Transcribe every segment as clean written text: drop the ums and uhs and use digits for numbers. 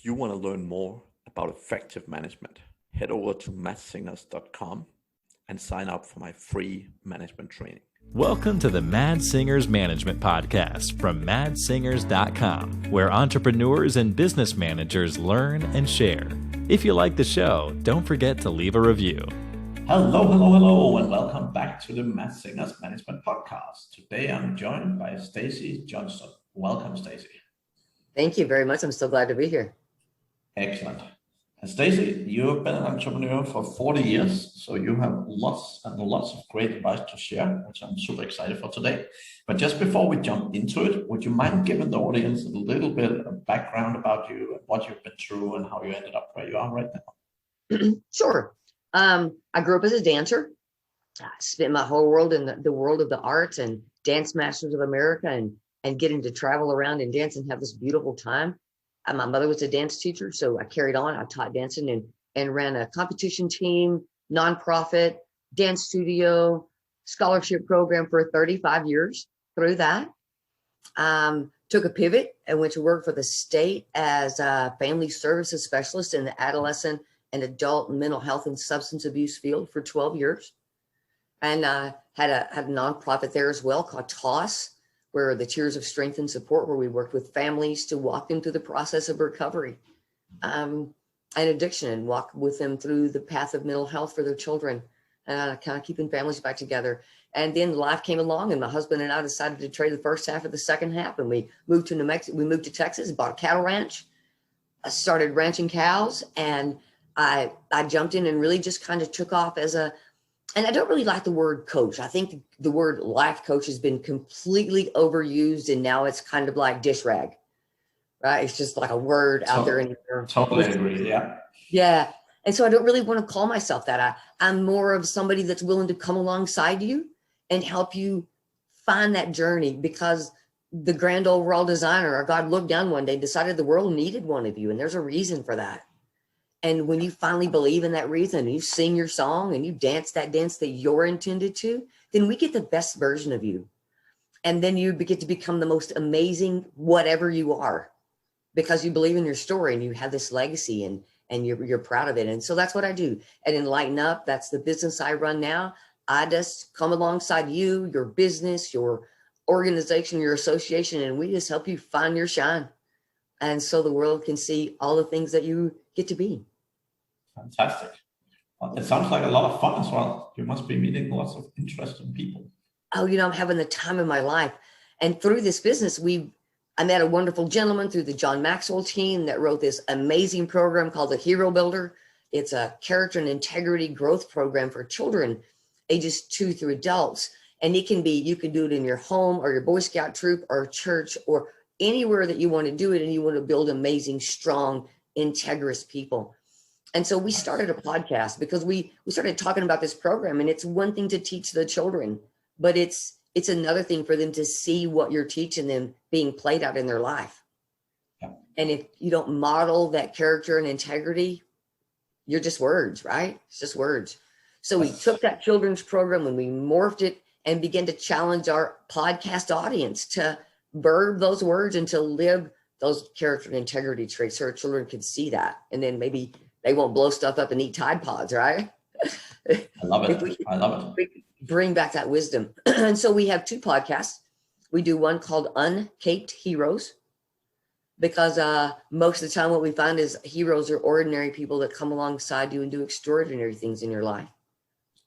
you want to learn more about effective management, head over to madsingers.com and sign up for my free management training. Welcome to the Mad Singers Management Podcast from madsingers.com, where entrepreneurs and business managers learn and share. If you like the show, don't forget to leave a review. Hello, and welcome back to the Mad Singers Management Podcast. Today I'm joined by Stacy Johnston. Welcome, Stacy. Thank you very much. I'm so glad to be here. Excellent. And Stacy, you've been an entrepreneur for 40 years, so you have lots and lots of great advice to share, which I'm super excited for today. But just before we jump into it, would you mind giving the audience a little bit of background about you and what you've been through and how you ended up where you are right now? Sure. I grew up as a dancer. I spent my whole world in the world of the arts and Dance Masters of America and getting to travel around and dance and have this beautiful time. My mother was a dance teacher, so I carried on. I taught dancing and ran a competition team, nonprofit, dance studio, scholarship program for 35 years. Through that, took a pivot and went to work for the state as a family services specialist in the adolescent and adult mental health and substance abuse field for 12 years. And had a nonprofit there as well called TOSS, where the Tiers of Strength and Support, where we worked with families to walk them through the process of recovery and addiction and walk with them through the path of mental health for their children, kind of keeping families back together. And then life came along and my husband and I decided to trade the first half for the second half. And we moved to New Mexico, we moved to Texas, bought a cattle ranch. I started ranching cows and I jumped in and really just kind of took off and I don't really like the word coach. I think the word life coach has been completely overused and now it's kind of like dish rag, right? It's just like a word out there. Totally agree, yeah. Yeah, and so I don't really want to call myself that. I'm more of somebody that's willing to come alongside you and help you find that journey, because the grand overall designer or God looked down one day, decided the world needed one of you, and there's a reason for that. And when you finally believe in that reason and you sing your song and you dance that dance that you're intended to, then we get the best version of you. And then you get to become the most amazing whatever you are, because you believe in your story and you have this legacy and you're proud of it. And so that's what I do at EnlightenUp. That's the business I run now. I just come alongside you, your business, your organization, your association, and we just help you find your shine. And so the world can see all the things that you get to be. Fantastic. Well, it sounds like a lot of fun as well. You must be meeting lots of interesting people. Oh, I'm having the time of my life. And through this business, I met a wonderful gentleman through the John Maxwell team that wrote this amazing program called the Hero Builder. It's a character and integrity growth program for children, ages 2 through adults. And you can do it in your home or your Boy Scout troop or church or anywhere that you want to do it, and you want to build amazing, strong, integrous people. And so we started a podcast because we started talking about this program, and it's one thing to teach the children, but it's another thing for them to see what you're teaching them being played out in their life. Yeah. And if you don't model that character and integrity, you're just words, right? It's just words. So we took that children's program and we morphed it and began to challenge our podcast audience to verb those words and to live those character and integrity traits so our children can see that. And then maybe they won't blow stuff up and eat Tide Pods, right? I love it. I love it. Bring back that wisdom. And so we have 2 podcasts. We do one called Uncaped Heroes, because most of the time what we find is heroes are ordinary people that come alongside you and do extraordinary things in your life.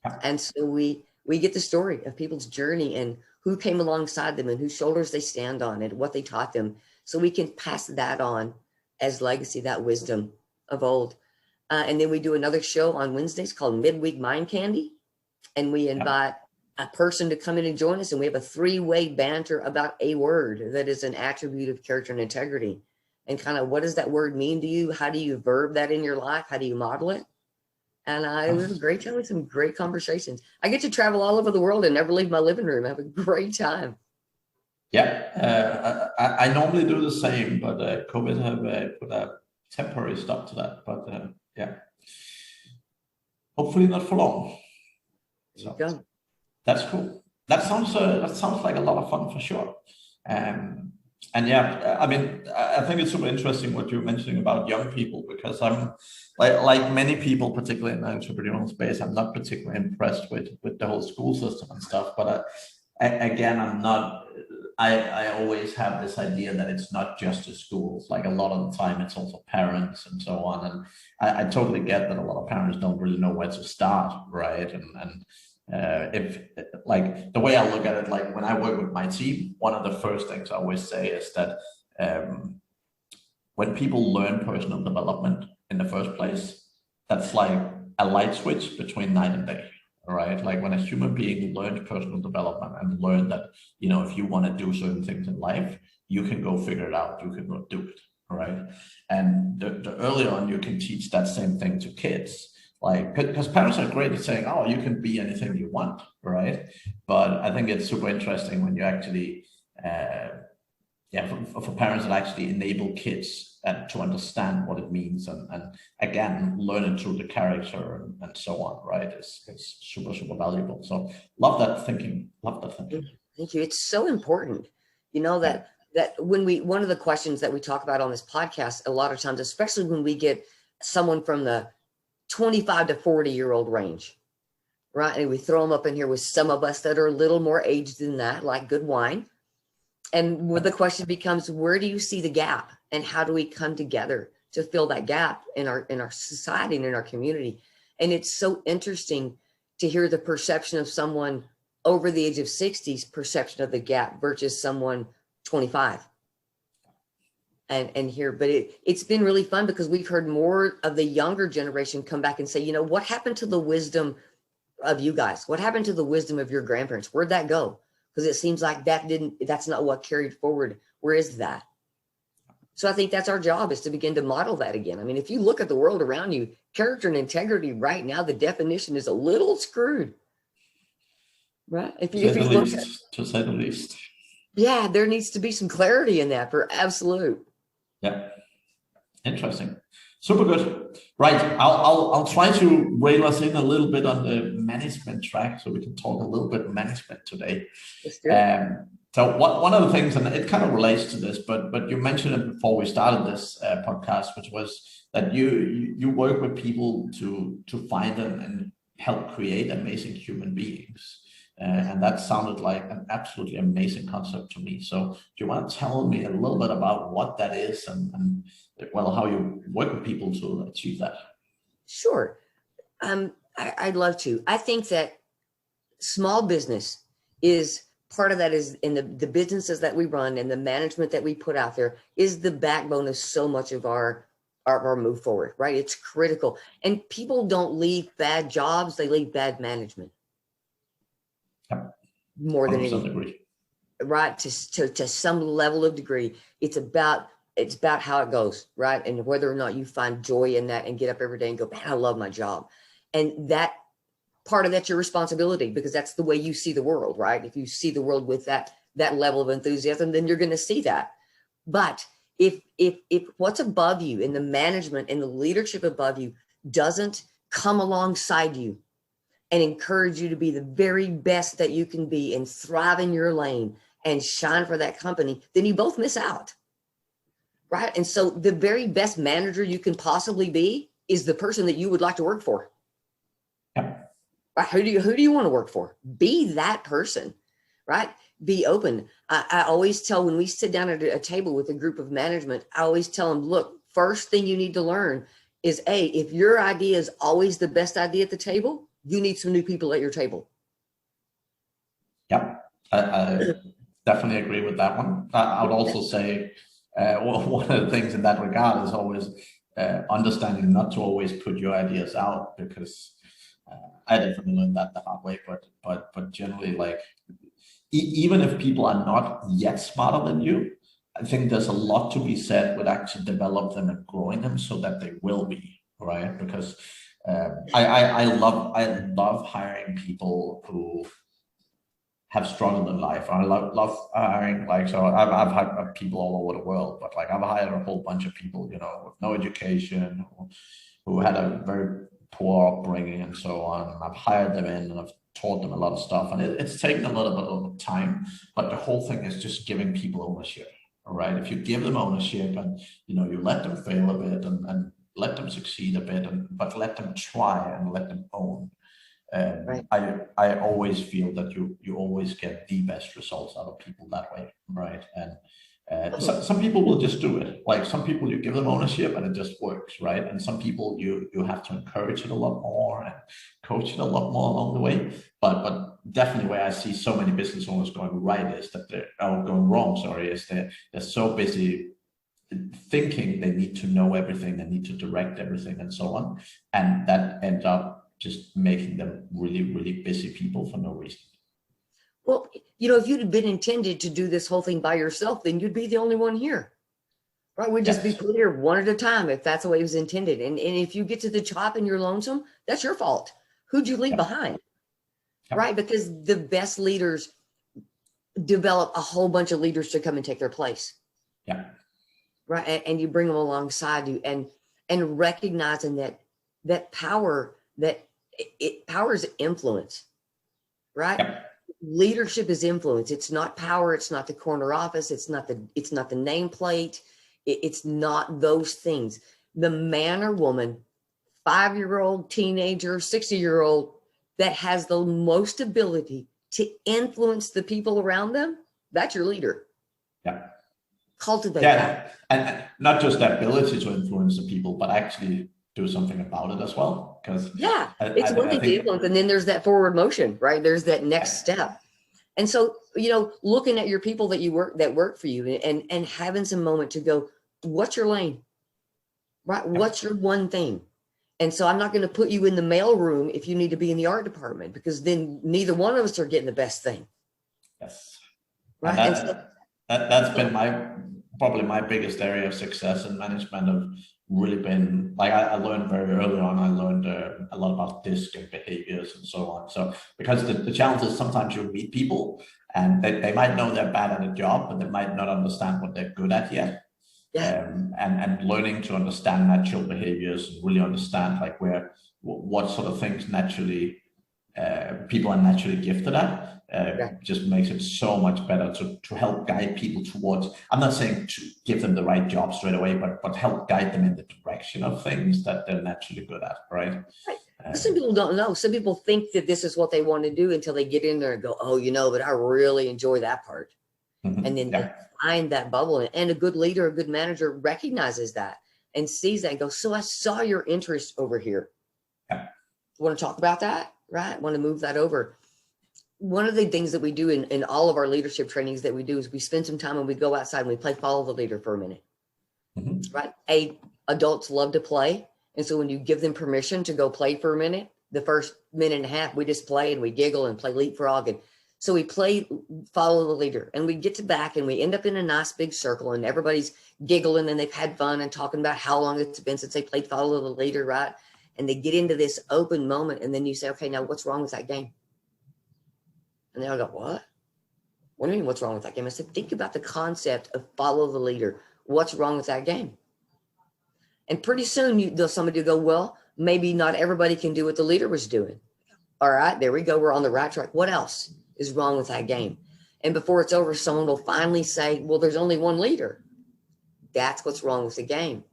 Yeah. And so we get the story of people's journey and who came alongside them and whose shoulders they stand on and what they taught them. So we can pass that on as legacy, that wisdom of old. And then we do another show on Wednesdays called Midweek Mind Candy. And we invite a person to come in and join us. And we have a 3-way banter about a word that is an attribute of character and integrity. And kind of, what does that word mean to you? How do you verb that in your life? How do you model it? And it was a great time with some great conversations. I get to travel all over the world and never leave my living room. I have a great time. Yeah, I normally do the same, but COVID have put a temporary stop to that. But yeah, hopefully not for long. So that's cool. That sounds like a lot of fun for sure. And yeah, I mean, I think it's super interesting what you're mentioning about young people, because I'm like many people, particularly in the entrepreneurial space, I'm not particularly impressed with the whole school system and stuff. But again, I'm not. I always have this idea that it's not just the schools. Like a lot of the time, it's also parents and so on. And I totally get that a lot of parents don't really know where to start, right? And if like the way I look at it, like when I work with my team, one of the first things I always say is that um, when people learn personal development in the first place, that's like a light switch between night and day. Right? Like when a human being learns personal development and learn that, you know, if you want to do certain things in life, you can go figure it out, you can go do it. Right? And the earlier on you can teach that same thing to kids, like, because parents are great at saying, oh, you can be anything you want, right? But I think it's super interesting when you actually yeah, for parents that actually enable kids to understand what it means, and again, learn it through the character and so on, right? It's super, super valuable. So love that thinking. Love that thinking. Thank you. It's so important, you know, that when one of the questions that we talk about on this podcast, a lot of times, especially when we get someone from the 25 to 40-year-old range, right? And we throw them up in here with some of us that are a little more aged than that, like good wine. And where the question becomes, where do you see the gap, and how do we come together to fill that gap in our society and in our community? And it's so interesting to hear the perception of someone over the age of 60's perception of the gap versus someone 25. And here, but it's been really fun because we've heard more of the younger generation come back and say, you know, what happened to the wisdom of you guys? What happened to the wisdom of your grandparents? Where'd that go? Because it seems like that's not what carried forward. Where is that? So I think that's our job, is to begin to model that again. I mean, if you look at the world around you, character and integrity right now, the definition is a little screwed, right? If you look at, to say the least. Yeah, there needs to be some clarity in that for absolute. Yeah, interesting. Super good. Right. I'll try to rail us in a little bit on the management track, so we can talk a little bit management today. So one of the things, and it kind of relates to this, but you mentioned it before we started this podcast, which was that you work with people to find and help create amazing human beings. And that sounded like an absolutely amazing concept to me. So do you want to tell me a little bit about what that is and well, how you work with people to achieve that? Sure. I'd love to. I think that small business is part of that, is in the businesses that we run and the management that we put out there is the backbone of so much of our move forward, right? It's critical. And people don't leave bad jobs, they leave bad management. Yep. More than anything, right? To some level of degree, it's about how it goes, right? And whether or not you find joy in that and get up every day and go, man, I love my job. And that part of that's your responsibility, because that's the way you see the world, right? If you see the world with that level of enthusiasm, then you're going to see that. But if what's above you in the management and the leadership above you doesn't come alongside you and encourage you to be the very best that you can be and thrive in your lane and shine for that company, then you both miss out, right? And so the very best manager you can possibly be is the person that you would like to work for. Yeah. Right? Who do you want to work for? Be that person, right? Be open. I always tell, when we sit down at a table with a group of management, I always tell them, look, first thing you need to learn is, if your idea is always the best idea at the table, you need some new people at your table. Yeah, I definitely agree with that one. I would also say one of the things in that regard is always understanding not to always put your ideas out, because I definitely learned that the hard way. But generally, like, even if people are not yet smarter than you, I think there's a lot to be said with actually develop them and growing them so that they will be, right? Because I love hiring people who have struggled in life. I love hiring, like, so I've hired people all over the world, but like I've hired a whole bunch of people, you know, with no education, who had a very poor upbringing and so on. And I've hired them in and I've taught them a lot of stuff, and it's taken a little bit of time, but the whole thing is just giving people ownership, right? If you give them ownership and, you let them fail a bit and let them succeed a bit, but let them try and let them own. Right. I always feel that you always get the best results out of people that way, right? And some people will just do it. Like some people, you give them ownership and it just works, right? And some people you have to encourage it a lot more and coach it a lot more along the way. But definitely where I see so many business owners going right is that going wrong, sorry, is that they're so busy thinking they need to know everything, they need to direct everything and so on. And that ends up just making them really, really busy people for no reason. Well, if you'd have been intended to do this whole thing by yourself, then you'd be the only one here, right? We'd just be put here one at a time if that's the way it was intended. And if you get to the top and you're lonesome, that's your fault. Who'd you leave behind? Right? Because the best leaders develop a whole bunch of leaders to come and take their place. Yeah. Right. And you bring them alongside you and recognizing that power, power is influence, right? Yeah. Leadership is influence. It's not power. It's not the corner office. It's not the nameplate. It's not those things. The man or woman, 5-year-old, teenager, 60-year-old that has the most ability to influence the people around them, that's your leader. Yeah. Cultivate that. And not just the ability to influence the people, but actually do something about it as well. Because it's one thing to influence, and then there's that forward motion, right? There's that next step. And so, looking at your people that work for you and having some moment to go, what's your lane? Right? What's your one thing? And so I'm not going to put you in the mail room if you need to be in the art department, because then neither one of us are getting the best thing. Yes. Right. That's been probably my biggest area of success in management. Have really been like I learned very early on. I learned a lot about DISC and behaviors and so on. So because the challenge is sometimes you meet people and they might know they're bad at a job, but they might not understand what they're good at yet. And learning to understand natural behaviors and really understand like what sort of things naturally people are naturally gifted at. Just makes it so much better to help guide people towards, I'm not saying to give them the right job straight away, but help guide them in the direction of things that they're naturally good at, right? Some people don't know. Some people think that this is what they want to do until they get in there and go, oh, but I really enjoy that part. Mm-hmm. And then they find that bubble. And a good leader, a good manager recognizes that and sees that and goes, so I saw your interest over here. Want to talk about that? Right? Want to move that over. One of the things that we do in all of our leadership trainings that we do is we spend some time and we go outside and we play follow the leader for a minute. Mm-hmm. Right? Adults love to play. And so when you give them permission to go play for a minute, the first minute and a half, we just play and we giggle and play leapfrog. And so we play follow the leader and we get to back and we end up in a nice big circle and everybody's giggling and they've had fun and talking about how long it's been since they played follow the leader, right? And they get into this open moment. And then you say, okay, now what's wrong with that game? And they all go, what? What do you mean, what's wrong with that game? I said, think about the concept of follow the leader. What's wrong with that game? And pretty soon somebody will go, well, maybe not everybody can do what the leader was doing. All right, there we go. We're on the right track. What else is wrong with that game? And before it's over, someone will finally say, well, there's only one leader. That's what's wrong with the game,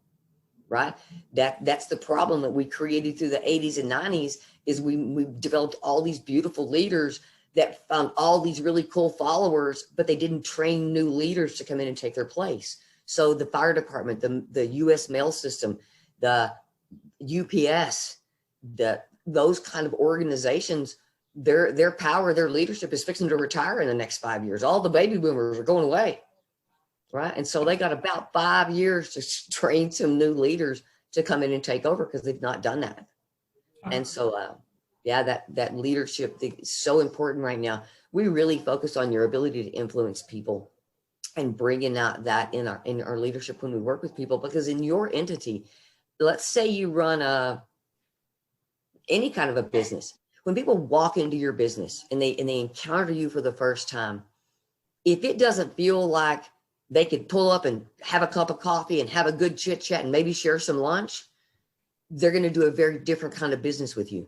right? That's the problem that we created through the 80s and 90s is we developed all these beautiful leaders that found all these really cool followers, but they didn't train new leaders to come in and take their place. So the fire department, the U.S. mail system, the UPS, those kind of organizations, their power, their leadership is fixing to retire in the next 5 years. All the baby boomers are going away, right? And so they got about 5 years to train some new leaders to come in and take over because they've not done that. And so, that leadership thing is so important right now. We really focus on your ability to influence people and bringing out that in our leadership when we work with people, because in your entity, let's say you run any kind of a business. When people walk into your business and they encounter you for the first time, if it doesn't feel like they could pull up and have a cup of coffee and have a good chit chat and maybe share some lunch, they're going to do a very different kind of business with you.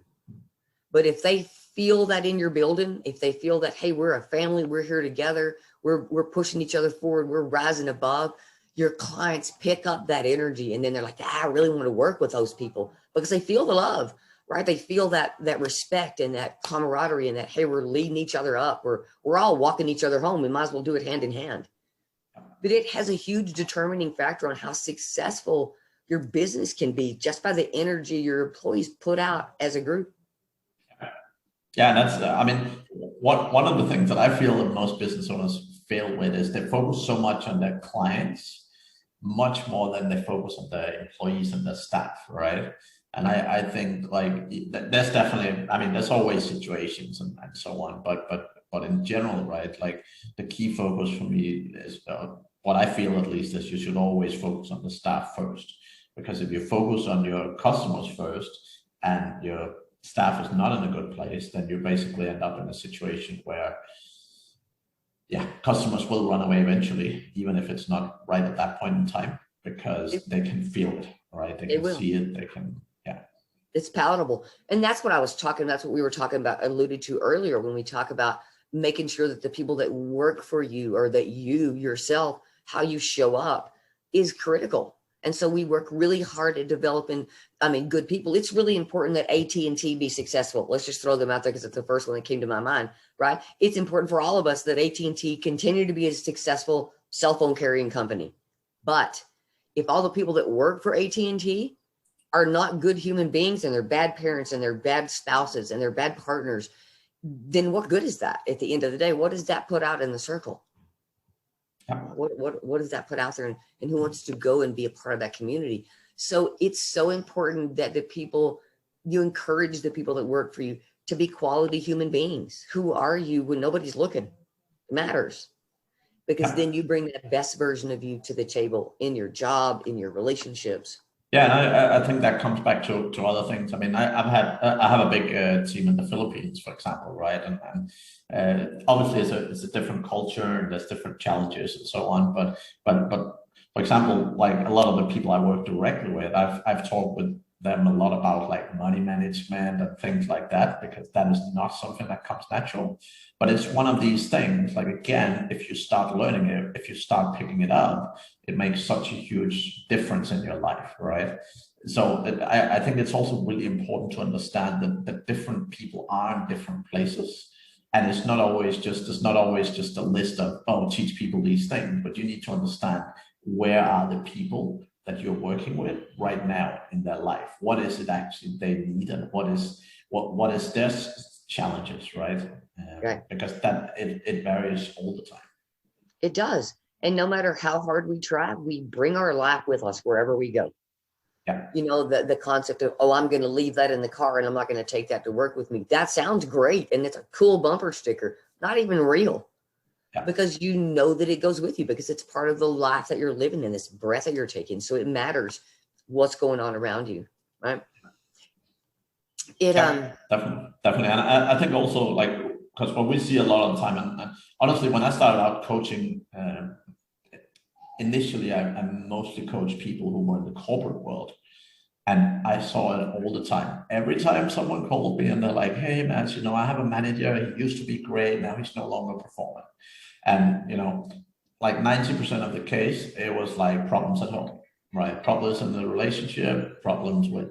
But if they feel that in your building, if they feel that, hey, we're a family, we're here together, we're pushing each other forward, we're rising above, your clients pick up that energy. And then they're like, I really want to work with those people because they feel the love, right? They feel that respect and that camaraderie and that, hey, we're leading each other up. We're all walking each other home. We might as well do it hand in hand. But it has a huge determining factor on how successful your business can be just by the energy your employees put out as a group. Yeah, and that's, I mean, one of the things that I feel that most business owners fail with is they focus so much on their clients, much more than they focus on their employees and their staff, right? And I think like there's definitely, I mean, there's always situations and so on, but in general, right? Like the key focus for me is what I feel at least is you should always focus on the staff first, because if you focus on your customers first and your staff is not in a good place, then you basically end up in a situation where, yeah, customers will run away eventually, even if it's not right at that point in time, because they can feel it, right? They can see it, they can, yeah. It's palatable. And that's what I was talking, that's what we were talking about, alluded to earlier when we talk about making sure that the people that work for you or that you yourself, how you show up is critical. And so we work really hard at developing, good people. It's really important that AT&T be successful. Let's just throw them out there because it's the first one that came to my mind, right? It's important for all of us that AT&T continue to be a successful cell phone carrying company. But if all the people that work for AT&T are not good human beings and they're bad parents and they're bad spouses and they're bad partners, then what good is that at the end of the day? What does that put out in the circle? What does that put out there, and who wants to go and be a part of that community? So it's so important that you encourage the people that work for you to be quality human beings. Who are you when nobody's looking? It matters, because then you bring that best version of you to the table in your job, in your relationships. Yeah, and I think that comes back to other things. I mean, I have a big team in the Philippines, for example, right? And obviously it's a different culture and there's different challenges and so on. But for example, like a lot of the people I work directly with, I've talked with them a lot about like money management and things like that, because that is not something that comes natural. But it's one of these things, like, again, if you start learning it, if you start picking it up, it makes such a huge difference in your life, right? So I think it's also really important to understand that different people are in different places. And it's not always just a list of, oh, teach people these things, but you need to understand where are the people that you're working with right now in their life. What is it actually they need, and what is their challenges, right? Right. Because that it varies all the time. It does. And no matter how hard we try, we bring our life with us wherever we go. Yeah. You know, the concept of, oh, I'm going to leave that in the car and I'm not going to take that to work with me. That sounds great. And it's a cool bumper sticker, not even real. Yeah. Because you know that it goes with you, because it's part of the life that you're living in, this breath that you're taking. So it matters what's going on around you, right? Definitely. And I think also, like, because what we see a lot of the time, and honestly, when I started out coaching, initially I mostly coached people who were in the corporate world. And I saw it all the time. Every time someone called me and they're like, hey, man, I have a manager. He used to be great. Now he's no longer performing. And, like 90% of the case, it was like problems at home, right? Problems in the relationship, problems with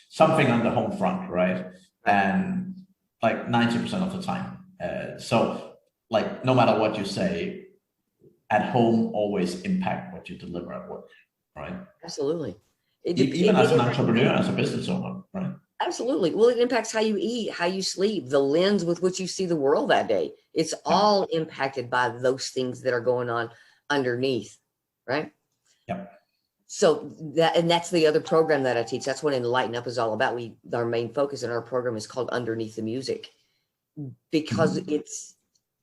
something on the home front, right? And like 90% of the time. So like, no matter what you say, at home always impact what you deliver at work, right? Absolutely. Even as an entrepreneur, as a business owner, right? Absolutely. Well, it impacts how you eat, how you sleep, the lens with which you see the world that day. It's all impacted by those things that are going on underneath, right? Yep. So that's the other program that I teach. That's what EnlightenUp is all about. Our main focus in our program is called Underneath the Music, because it's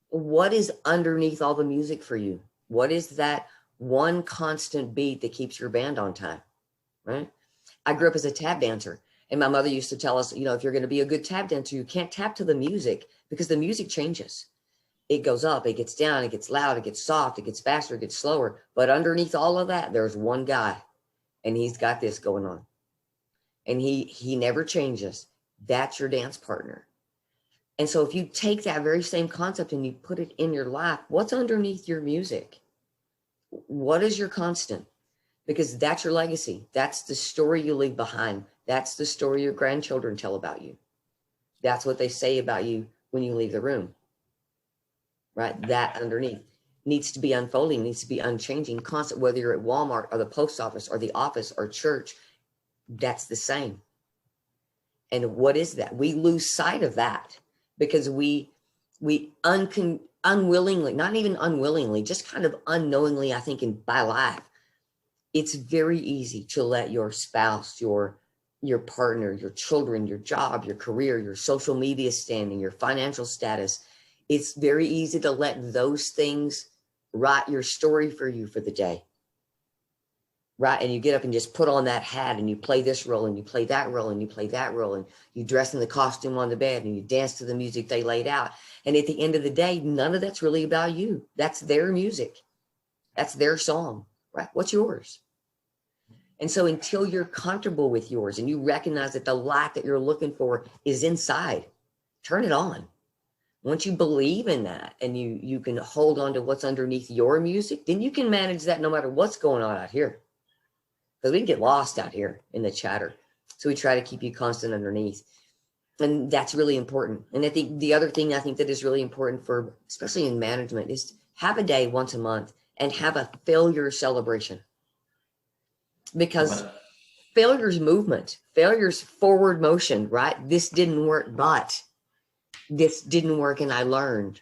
what is underneath all the music for you? What is that one constant beat that keeps your band on time, right? I grew up as a tap dancer. And my mother used to tell us, if you're going to be a good tap dancer, you can't tap to the music, because the music changes. It goes up, it gets down, it gets loud, it gets soft, it gets faster, it gets slower. But underneath all of that, there's one guy, and he's got this going on. And he never changes. That's your dance partner. And so if you take that very same concept and you put it in your life, what's underneath your music? What is your constant? Because that's your legacy. That's the story you leave behind. That's the story your grandchildren tell about you. That's what they say about you when you leave the room, right? That underneath needs to be unfolding, needs to be unchanging, constant, whether you're at Walmart or the post office or the office or church, that's the same. And what is that? We lose sight of that because we unwillingly, not even unwillingly, just kind of unknowingly, I think by life, it's very easy to let your spouse, your partner, your children, your job, your career, your social media standing, your financial status. It's very easy to let those things write your story for you for the day. Right. And you get up and just put on that hat and you play this role and you play that role and you play that role and you dress in the costume on the bed and you dance to the music they laid out. And at the end of the day, none of that's really about you. That's their music. That's their song, right? What's yours? And so until you're comfortable with yours and you recognize that the light that you're looking for is inside, turn it on. Once you believe in that and you can hold on to what's underneath your music, then you can manage that no matter what's going on out here. Because we can get lost out here in the chatter. So we try to keep you constant underneath. And that's really important. And I think the other thing I think that is really important for, especially in management, is have a day once a month and have a failure celebration. Because failure's movement, failure's forward motion, right? This didn't work, but this didn't work and I learned.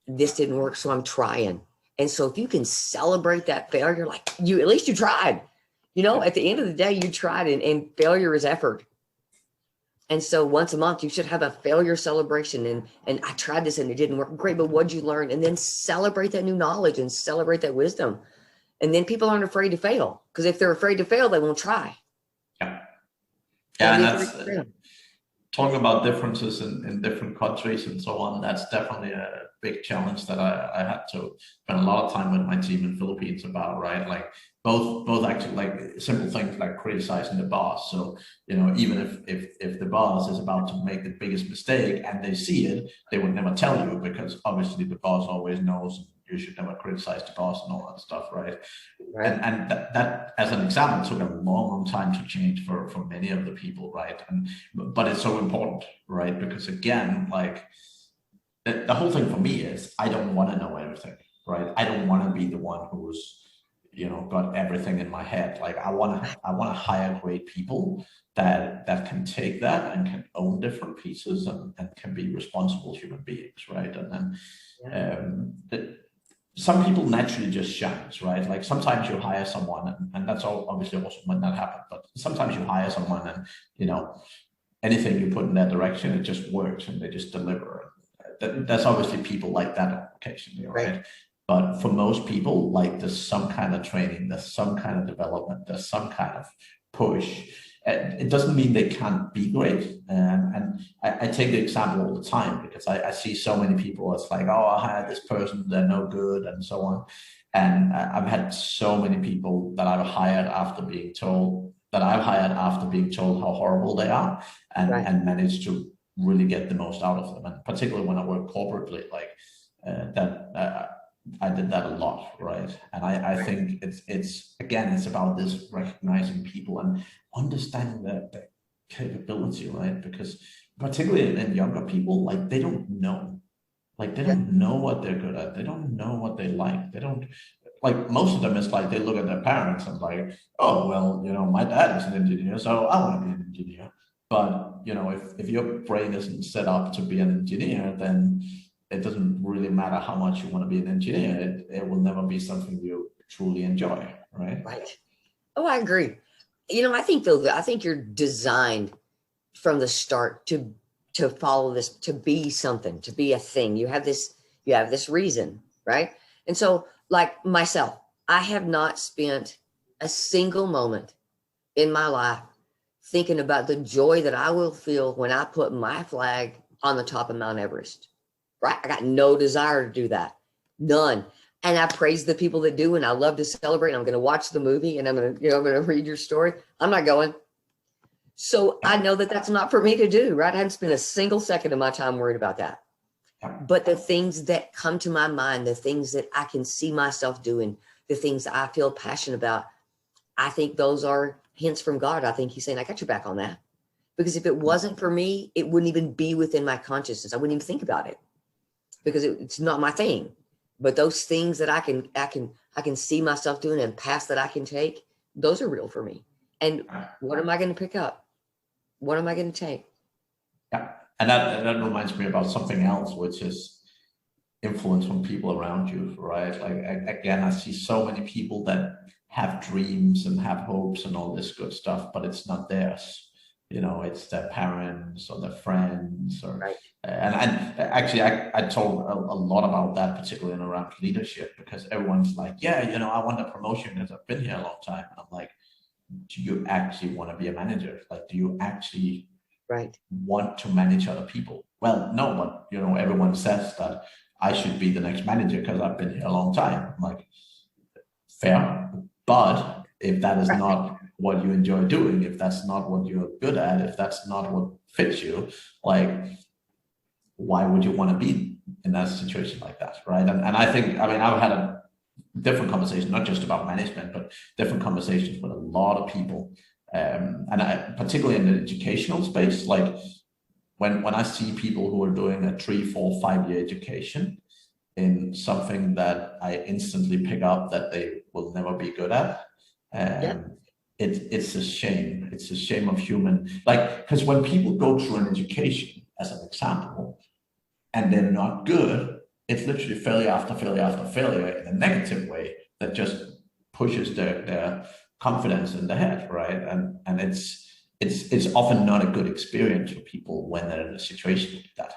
This didn't work, so I'm trying. And so if you can celebrate that failure, like at least you tried. You know, at the end of the day, you tried and failure is effort. And so once a month, you should have a failure celebration. And I tried this and it didn't work. Great, but what'd you learn? And then celebrate that new knowledge and celebrate that wisdom. And then people aren't afraid to fail. Because if they're afraid to fail, they won't try. Yeah. Yeah, and that's talking about differences in different countries and so on. That's definitely a big challenge that I had to spend a lot of time with my team in Philippines about, right? Like both actually like simple things like criticizing the boss. So, you know, even if the boss is about to make the biggest mistake and they see it, they would never tell you because obviously the boss always knows you should never criticize the boss and all that stuff, right? And that as an example took a long time to change for many of the people, right? But it's so important, right? Because again, like the whole thing for me is I don't want to know everything, right? I don't want to be the one who's, you know, got everything in my head. Like I want to hire great people that can take that and can own different pieces and can be responsible human beings, right? And then some people naturally just shines, right? Like sometimes you hire someone and that's all obviously also might not happen, but sometimes you hire someone and, you know, anything you put in their direction, it just works and they just deliver. There's obviously people like that occasionally, right? But for most people, like there's some kind of training, there's some kind of development, there's some kind of push. It doesn't mean they can't be great. And I take the example all the time because I see so many people, it's like, oh, I hired this person, they're no good and so on. And I've had so many people that I've hired after being told how horrible they are and managed to really get the most out of them. And particularly when I work corporately, like I did that a lot, right? And I think it's about this recognizing people and understanding the capability, right? Because particularly in younger people, like they don't know. Like they don't know what they're good at. They don't know what they like. They don't like most of them. It's like they look at their parents and like, oh well, you know, my dad is an engineer, so I want to be an engineer. But you know, if your brain isn't set up to be an engineer, then it doesn't really matter how much you want to be an engineer. It will never be something you truly enjoy, right? Right. Oh, I agree. You know, I think you're designed from the start to follow this, to be something, to be a thing. You have this reason, right? And so like myself, I have not spent a single moment in my life thinking about the joy that I will feel when I put my flag on the top of Mount Everest, right? I got no desire to do that, none. And I praise the people that do, and I love to celebrate. I'm going to watch the movie and I'm going to read your story. I'm not going. So I know that that's not for me to do, right? I haven't spent a single second of my time worried about that. But the things that come to my mind, the things that I can see myself doing, the things I feel passionate about, I think those are hints from God. I think he's saying, I got your back on that. Because if it wasn't for me, it wouldn't even be within my consciousness. I wouldn't even think about it because it's not my thing. But those things that I can see myself doing and paths that I can take, those are real for me. And what am I going to pick up? What am I going to take? Yeah. And that reminds me about something else, which is influence from people around you, right? Like, again, I see so many people that have dreams and have hopes and all this good stuff, but it's not theirs. You know, it's their parents or their friends, or Right. and actually, I told a lot about that, particularly around leadership, because everyone's like, yeah, you know, I want a promotion because I've been here a long time. And I'm like, do you actually want to be a manager? Like, do you actually want to manage other people? Well, no, but you know, everyone says that I should be the next manager because I've been here a long time. I'm like, fair, but if that is not what you enjoy doing, if that's not what you're good at, if that's not what fits you, like, why would you want to be in that situation like that, right? And I think, I mean, I've had a different conversation, not just about management, but different conversations with a lot of people, and particularly in the educational space. Like, when I see people who are doing a 3, 4, 5 year education in something that I instantly pick up that they will never be good at, it's a shame. It's a shame of human, like, because when people go through an education, as an example, and they're not good, it's literally failure after failure after failure in a negative way that just pushes their confidence in the head, right? And it's often not a good experience for people when they're in a situation like that.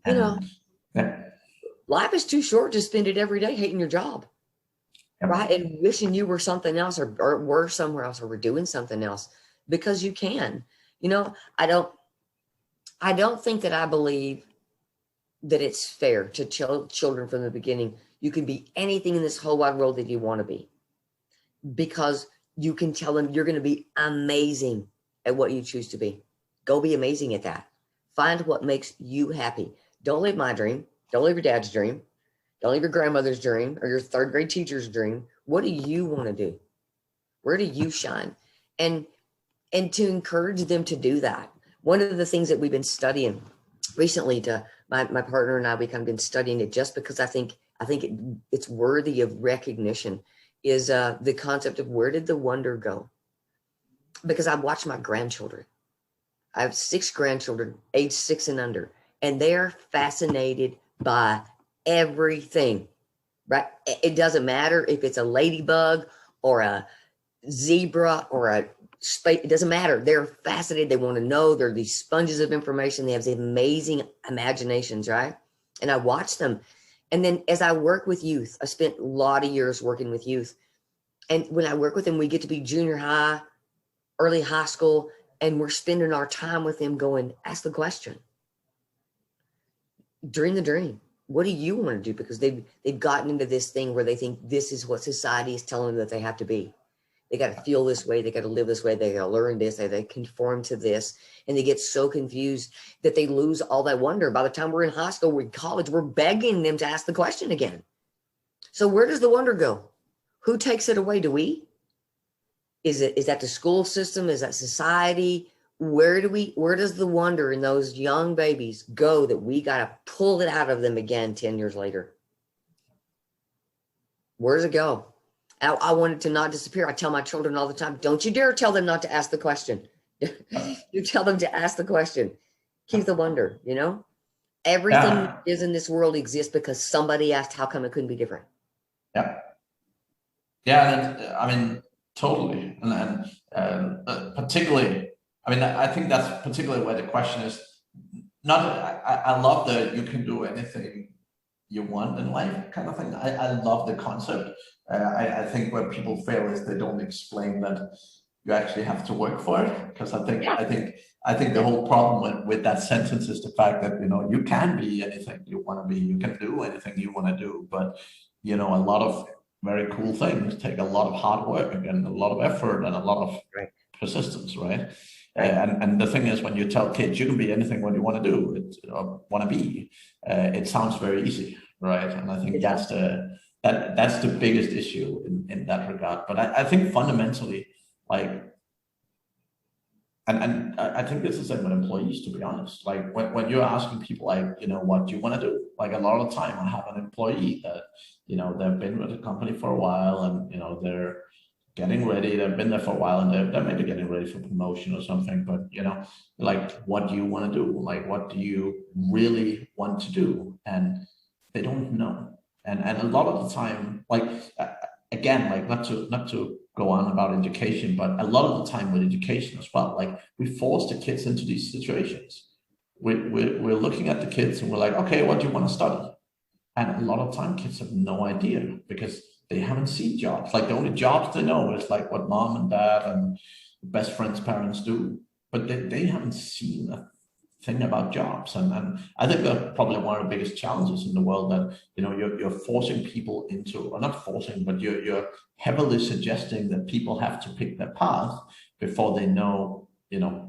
You know, life is too short to spend it every day hating your job, right? And wishing you were something else, or were somewhere else, or were doing something else, because you can. You know, I don't think that I believe that it's fair to children from the beginning. You can be anything in this whole wide world that you want to be, because you can tell them you're going to be amazing at what you choose to be. Go be amazing at that. Find what makes you happy. Don't live my dream. Don't live your dad's dream. Don't live your grandmother's dream or your third grade teacher's dream. What do you want to do? Where do you shine? And to encourage them to do that. One of the things that we've been studying recently, to my partner and I, we kind of been studying it just because I think it's worthy of recognition, is the concept of where did the wonder go? Because I've watched my grandchildren. I have 6 grandchildren, age 6 and under, and they're fascinated by everything, right? It doesn't matter if it's a ladybug or a zebra or a space, it doesn't matter. They're fascinated. They want to know. They're these sponges of information. They have these amazing imaginations, right? And I watch them. And then as I work with youth, I spent a lot of years working with youth. And when I work with them, we get to be junior high, early high school, and we're spending our time with them going, ask the question. Dream the dream. What do you want to do? Because they've gotten into this thing where they think this is what society is telling them that they have to be. They got to feel this way. They got to live this way. They got to learn this. They conform to this. And they get so confused that they lose all that wonder. By the time we're in high school, we're in college, we're begging them to ask the question again. So where does the wonder go? Who takes it away? Do we? Is that the school system? Is that society? Where does the wonder in those young babies go that we got to pull it out of them again 10 years later? Where does it go? I want it to not disappear. I tell my children all the time, don't you dare tell them not to ask the question. You tell them to ask the question. Keep the wonder, you know? Everything that is in this world exists because somebody asked, how come it couldn't be different? Yeah. Yeah, I mean, totally. And particularly, I mean, I think that's particularly where the question is not, I love that you can do anything you want in life kind of thing. I love the concept. I think where people fail is they don't explain that you actually have to work for it. Because I think the whole problem with that sentence is the fact that, you know, you can be anything you want to be, you can do anything you want to do, but you know, a lot of very cool things take a lot of hard work and a lot of effort and a lot of persistence, right? And the thing is, when you tell kids you can be anything what you want to do, or want to be, it sounds very easy, right? And I think that's the biggest issue in that regard. But I think fundamentally, like, and I think it's the same with employees, to be honest. Like when you're asking people, like, what do you want to do? Like a lot of the time I have an employee that, they've been with the company for a while, and, they're getting ready. They've been there for a while, and they're maybe getting ready for promotion or something. But, like, what do you want to do? Like, what do you really want to do? And they don't know. And a lot of the time, like, again, like, not to go on about education, but a lot of the time with education as well, like, we force the kids into these situations. We're looking at the kids and we're like, okay, what do you want to study? And a lot of time kids have no idea, because they haven't seen jobs. Like, the only jobs they know is like what mom and dad and best friends' parents do, but they haven't seen a thing about jobs. And I think that's probably one of the biggest challenges in the world, that you're forcing people into, or not forcing, but you're heavily suggesting that people have to pick their path before they know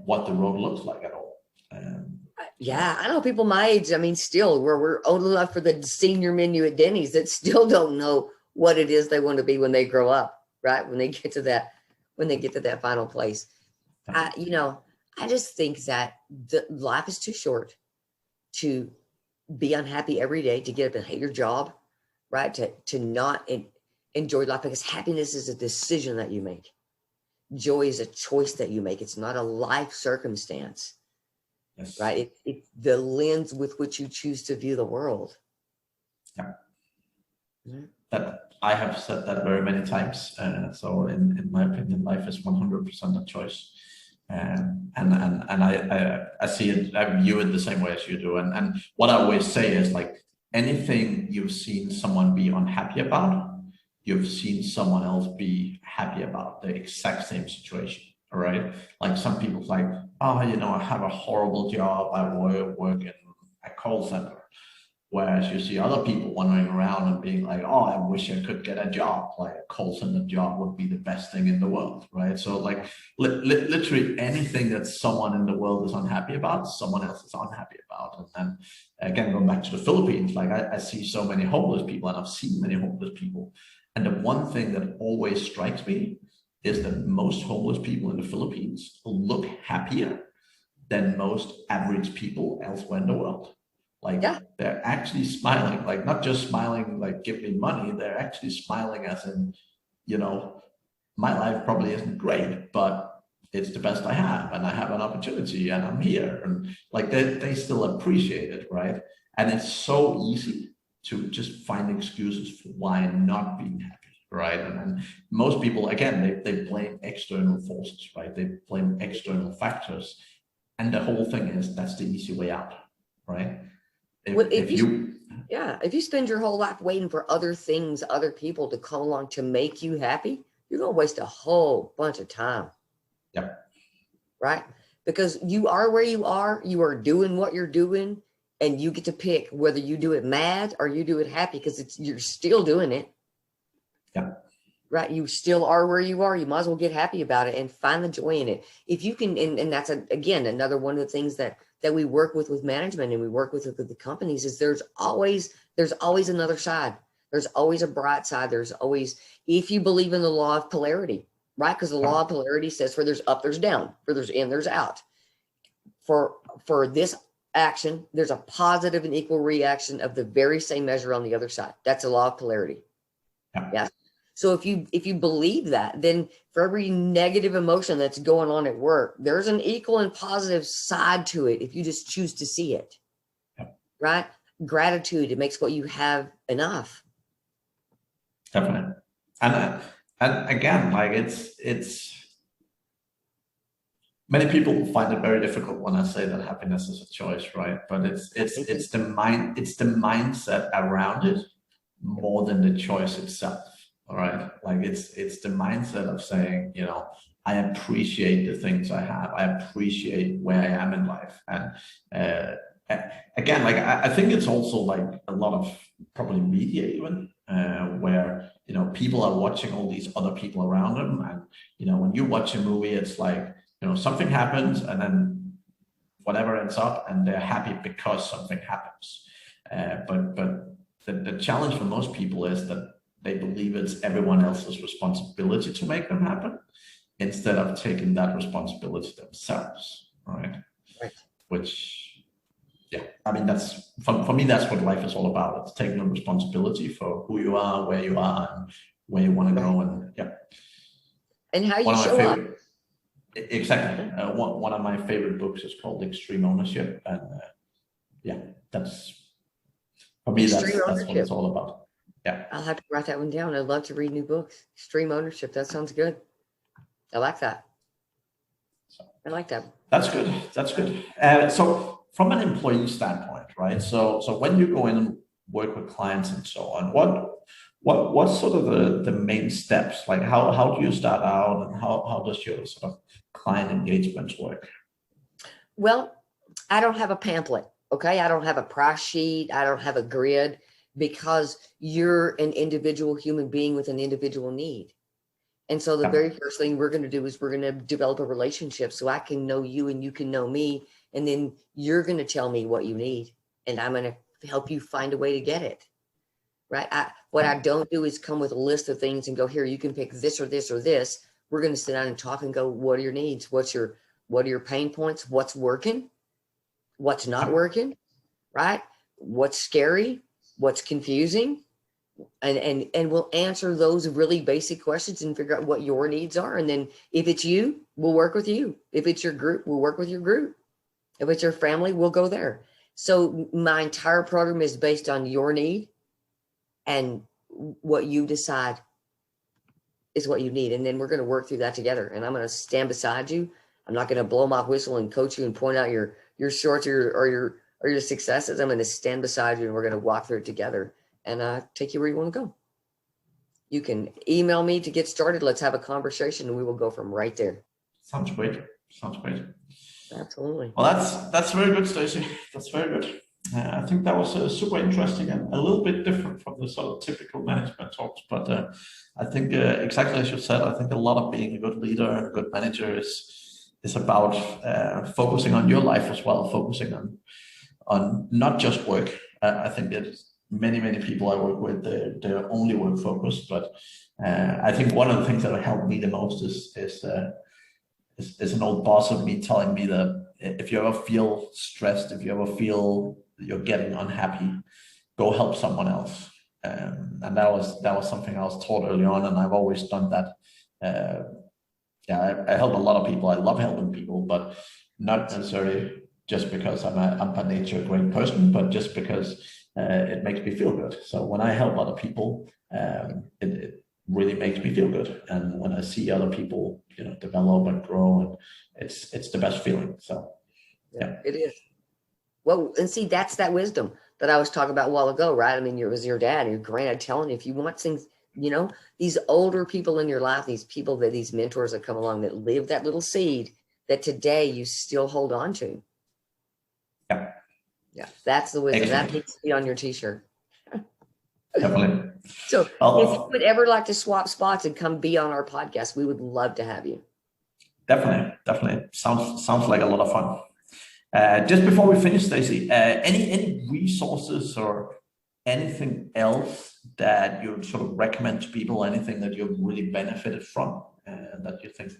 what the road looks like at all. Yeah, I know people my age, I mean, still, we're old enough for the senior menu at Denny's, that still don't know what it is they want to be when they grow up, right? When they get to that final place. I just think that life is too short to be unhappy every day, to get up and hate your job, right? To not enjoy life, because happiness is a decision that you make. Joy is a choice that you make. It's not a life circumstance, yes. Right? It's the lens with which you choose to view the world. Yeah. Mm-hmm. That I have said that very many times. So in my opinion, life is 100% a choice. And I see it, I view it the same way as you do. And what I always say is, like, anything you've seen someone be unhappy about, you've seen someone else be happy about the exact same situation. All right. Like, some people like, oh, I have a horrible job. I work in a call center. Whereas you see other people wandering around and being like, oh, I wish I could get a job. Like, a call center job would be the best thing in the world, right? So, like, literally anything that someone in the world is unhappy about, someone else is unhappy about. And again, going back to the Philippines, like, I see so many homeless people, and I've seen many homeless people. And the one thing that always strikes me is that most homeless people in the Philippines look happier than most average people elsewhere in the world. Like, yeah. They're actually smiling, like, not just smiling, like, give me money. They're actually smiling as in, my life probably isn't great, but it's the best I have, and I have an opportunity, and I'm here. And, like, they still appreciate it, right? And it's so easy to just find excuses for why not being happy, right? And most people, again, they blame external forces, right? They blame external factors. And the whole thing is, that's the easy way out, right? If you spend your whole life waiting for other things, other people to come along to make you happy, you're going to waste a whole bunch of time. Yep. Right? Because you are where you are doing what you're doing, and you get to pick whether you do it mad or you do it happy, because you're still doing it. Yeah. Right? You still are where you are. You might as well get happy about it and find the joy in it. If you can, and that's again another one of the things that we work with management, and we work with the companies, is there's always another side. There's always a bright side. There's always, if you believe in the law of polarity, right? Because the law of polarity says, where there's up, there's down, where there's in, there's out. For this action, there's a positive and equal reaction of the very same measure on the other side. That's the law of polarity. Yeah. So if you believe that, then for every negative emotion that's going on at work, there's an equal and positive side to it if you just choose to see it. Yep. Right? Gratitude, it makes what you have enough. Definitely. And again, like, it's many people find it very difficult when I say that happiness is a choice, right? But it's the mindset around it more than the choice itself. All right. Like, it's the mindset of saying, I appreciate the things I have. I appreciate where I am in life. And again, like, I think it's also, like, a lot of probably media even where, people are watching all these other people around them. And, when you watch a movie, it's like, something happens and then whatever ends up and they're happy because something happens. But the challenge for most people is that they believe it's everyone else's responsibility to make them happen instead of taking that responsibility themselves, right? Right. Which, yeah, I mean, that's for me, that's what life is all about. It's taking the responsibility for who you are, where you are, and where you want to go. And yeah. And how you One of my show up. favorite, exactly. One of my favorite books is called Extreme Ownership. And yeah, that's, for me, that's what it's all about. Yeah. I'll have to write that one down. I'd love to read new books. Extreme ownership. That sounds good. I like that. I like that. That's good. That's good. So from an employee standpoint, right? So when you go in and work with clients and so on, what's sort of the main steps? Like how do you start out, and how does your sort of client engagement work? Well, I don't have a pamphlet. Okay. I don't have a price sheet. I don't have a grid, because you're an individual human being with an individual need. And so the very first thing we're going to do is we're going to develop a relationship so I can know you and you can know me. And then you're going to tell me what you need, and I'm going to help you find a way to get it. Right. What I don't do is come with a list of things and go, here, you can pick this or this or this. We're going to sit down and talk and go, what are your needs? What are your pain points? What's working? What's not working? Right. What's scary? What's confusing? And we'll answer those really basic questions and figure out what your needs are. And then if it's you, we'll work with you. If it's your group, we'll work with your group. If it's your family, we'll go there. So my entire program is based on your need, and what you decide is what you need. And then we're going to work through that together. And I'm going to stand beside you. I'm not going to blow my whistle and coach you and point out your shorts or your successes. I'm going to stand beside you, and we're going to walk through it together and take you where you want to go. You can email me to get started. Let's have a conversation, and we will go from right there. Sounds great. Sounds great. Absolutely. Well, that's very good, Stacy. That's very good. I think that was super interesting and a little bit different from the sort of typical management talks. But I think exactly as you said, I think a lot of being a good leader and a good manager is about focusing on your life as well, focusing on not just work. I think that many people I work with, they're only work focused. But I think one of the things that have helped me the most is an old boss of me telling me that if you ever feel stressed, if you ever feel you're getting unhappy, go help someone else. And that was something I was taught early on, and I've always done that. I help a lot of people. I love helping people, but not necessarily just because I'm by nature a great person, but just because it makes me feel good. So when I help other people, it really makes me feel good. And when I see other people, develop and grow, and it's the best feeling. So yeah, it is. Well, and see, that's that wisdom that I was talking about a while ago, right? I mean, it was your dad, your granddad telling you, if you want things, these older people in your life, these mentors that come along that live that little seed that today you still hold on to. Yeah. Yeah. That's the wisdom. Excellent. That needs to be on your t-shirt. Definitely. So if you would ever like to swap spots and come be on our podcast, we would love to have you. Definitely. Sounds like a lot of fun. Just before we finish, Stacy, any resources or anything else that you sort of recommend to people, anything that you've really benefited from that you think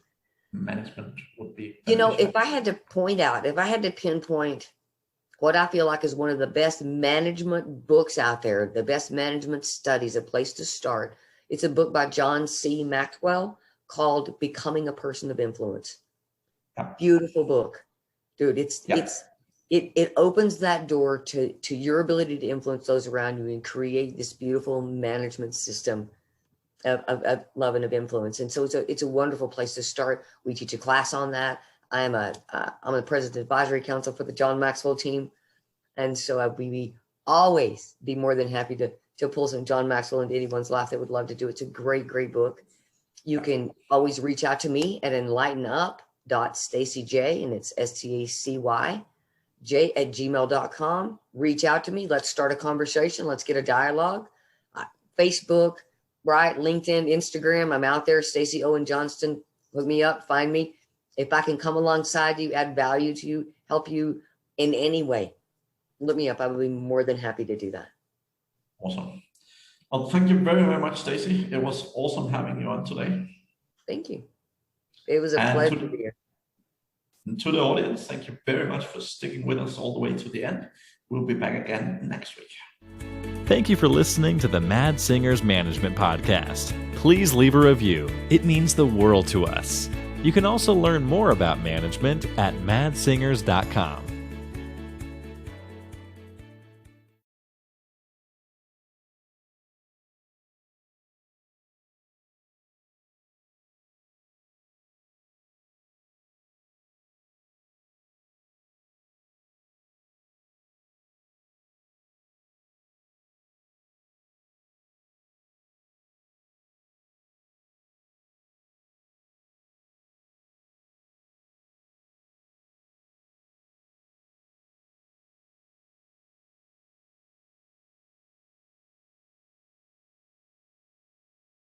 management would be beneficial? If I had to pinpoint what I feel like is one of the best management books out there, the best management studies, a place to start, it's a book by John C. Maxwell called Becoming a Person of Influence. Yeah. Beautiful book. Dude, it opens that door to your ability to influence those around you and create this beautiful management system of love and of influence. And so it's a wonderful place to start. We teach a class on that. I'm the President Advisory Council for the John Maxwell team. And so we always be more than happy to pull some John Maxwell into anyone's life that would love to do it. It's a great, great book. You can always reach out to me at EnlightenUp.StacyJ, and it's STACY J@gmail.com. Reach out to me. Let's start a conversation. Let's get a dialogue. Facebook, right? LinkedIn, Instagram. I'm out there. Stacy Owen Johnston. Look me up, find me. If I can come alongside you, add value to you, help you in any way, look me up. I would be more than happy to do that. Awesome. Well, thank you very, very much, Stacy. It was awesome having you on today. Thank you. It was a pleasure to be here. And to the audience, thank you very much for sticking with us all the way to the end. We'll be back again next week. Thank you for listening to the Mad Singers Management Podcast. Please leave a review. It means the world to us. You can also learn more about management at madsingers.com.